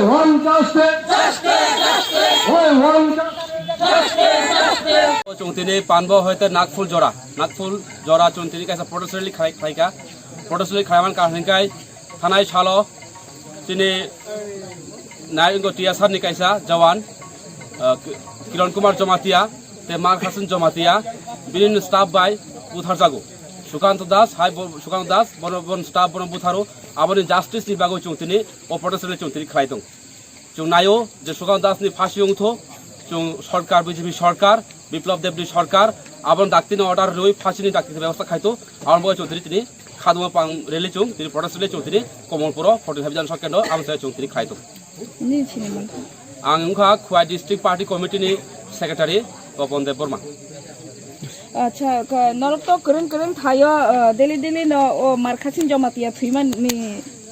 want justice. We want justice. Chungtini panbo hoite nakful jora chungtini kaisa protestly khaika protestly khaiman kahninkai thanai chalo chini nai ingo tiasar ni kaisa jawan Kiran Kumar Jomatia te Mar Hasan Jomatia binin staff by Buthar Jago Sukant Das hai Sukant Das bon staff bon Butharu aboni justice ni bago chungtini o protestly chungtini khaitung chung nayo je Sukant Das ni phasi ungtho chung Sarkar BJP Sarkar Biplab দেবনী Sarkar আবন ডাক্তিনি order রই ফাঁসিনি ডাক্তি ব্যবস্থা খাইতো আবন বয় চৌধুরী তিনি খাদুমা পাং rally চুং তিনি প্রটেস্টলে চৌধুরী কমলপুর 45 জন সরকার আমসায় চৌধুরী খাইতো আং উংখা খুয়া district party কমিটিনি secretary Tapan দেব বর্মা আচ্ছা নরক তো করন থায়ো দিলি ন ও মারখাসিন জমাতিয়া থুইমান নি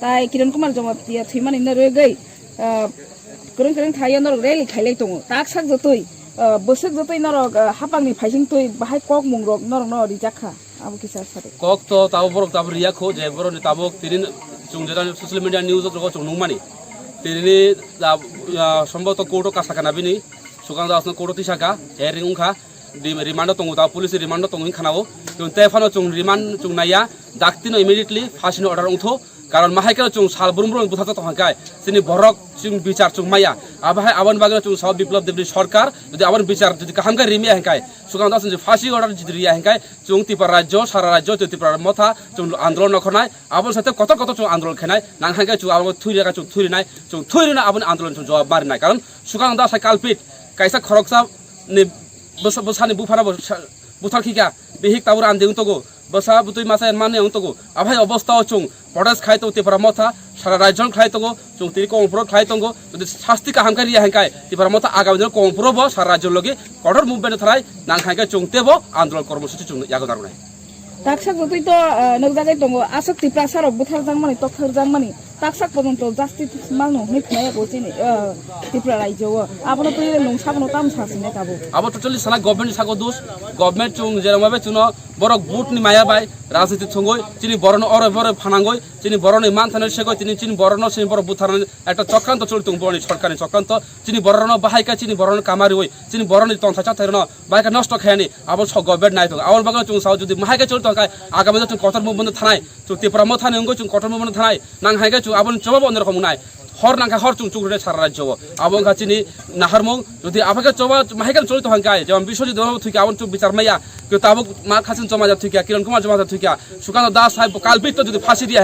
তাই কিরণ কুমার জমাতিয়া থুইমান ইন রই গই করন থায়ো নরক রেলি খাইলাই দङ তাক সাক জতই বসক জতই নরক হাপাংনি ফাইসিং তই বাহাই কক মুংরক নরক ন রিজাখা আবু কিসা সাথে কক তো তাও বরক তাব রিয়া খো যে বরক নি তাবক তিরিন চুং যেটা সোশ্যাল মিডিয়া নিউজ তো চুং নুমানি তিরিনি সম্ভবত কোর্টো কাসাকানা বিনি সুকান্ত দাস কোর্টো তিসাকা হেরিং উংখা রিমান্ড দङ তা পুলিশ রিমান্ড দङ খানাও কিন্তু তেফানো চুং রিমান্ড চুং নাইয়া ডাক্তিনো ইমিডিয়েটলি ফাঁসিনো অর্ডার উঠো কারণ মাহাইকেল চুং সাল বুরুম বুথাতো তহাকায় তিনি বরক চুং বিচার চুং মাইয়া আবাহাই আবন বাগের চুং সব বিপ্লব দেবনী সরকার যদি আবন বিচার যদি কাহামকাই রিমিয়া হেঙ্কায় সুকান্ত দাস ফাঁসি অর্ডার যদি রিয়া হেঙ্কায় চুং ত্রিপুরা রাজ্য সারা রাজ্য ত্রিপুরার মথা চুং আন্দোলন নখনায় আবন সাথে কত কত চুং আন্দোলন খেনায় নাংহাইকায় চুং আবন থুইরিয়া চুং থুইরিনায় চুং থুইরিনা আবন আন্দোলন চুং জবাব মারিনায় কারণ সুকান্ত দাস কালপিট কাইসা খরকসা নি বসানি বুফানা বুথার খিকা বিহিক তাবুর আন্দেউং তগো বসা বুতুই মাসা মানে উন্তগো আভাই অবস্থাও চুং প্রটেস্ট খাইতো ত্রিপুরা মথা সারা রাজ্য খাইতগো চুং তিরি কমপুর খাইতগো যদি শাস্তি কাহামকাই রিয়া হেঙ্কায় ত্রিপুরা মথা আগামী দিন কমপুরব সারা রাজ্যের লগে কঠোর মুভমেন্ট থারাই নাংহাইকাই চুংতেব আন্দোলন কর্মসূচি চুং ইয়াগদারুনাই তাকসাক জতই তো নগজাগাই দङ আসক ত্রিপুরা সারক বুথার জাংমানি তখর জাংমানি তাকসাক পর্যন্ত জাস্টিস মানো হইখনায়া গচিনি ত্রিপুরা রাজ্য আবনো তুই নং সাবনো তাম সাসিনে কাবো আবো টোটালি সালা গভর্নমেন্ট সাগো দোষ গভর্নমেন্ট চুং যেরমাবে চুনো বরক বুট নি মায়া বাই রাজনীতি ছঙ্গই চিনি বরণ অরে বরে ফানাঙ্গই চিনি বরণ মান থানের সেগই চিনি বরণ চিনি বড় বুথার একটা চক্রান্ত চলিতুং বরণ সরকারি চক্রান্ত চিনি বরণ বাহাইকা চিনি বরণ কামারি হই চিনি বরণ তন্থা চাথাইরন বাহাইকা নষ্ট খায়ানি আবো সব গভর্নমেন্ট নাইতো আবল বাগান চুং সাও যদি মাহাইকা চলিত হয় আগামী চুং কঠোর মুভমেন্ট থানাই চুং ত্রিপুরা মথানে অঙ্গ চুং কঠোর মুভমেন্ট থানাই নাংহাইকা চুং আবন জবাব অন্যরকম নাই হর নাঙ্কা হর চুং চুং সারা রাজ্য আবং খাচিনি নাহারমং যদি আবাকে চবা মাহাইকা চলিত হয় যেমন বিশ্বজিৎ থুইকে আবন চুং বিচার মাইয়া কেউ তাবক মার খাসিন জমা যা থুইকা কিরণ কুমার জমা যা থুইকা সুকান্ত দাস সাহেব কালপিত যদি ফাঁসি দিয়া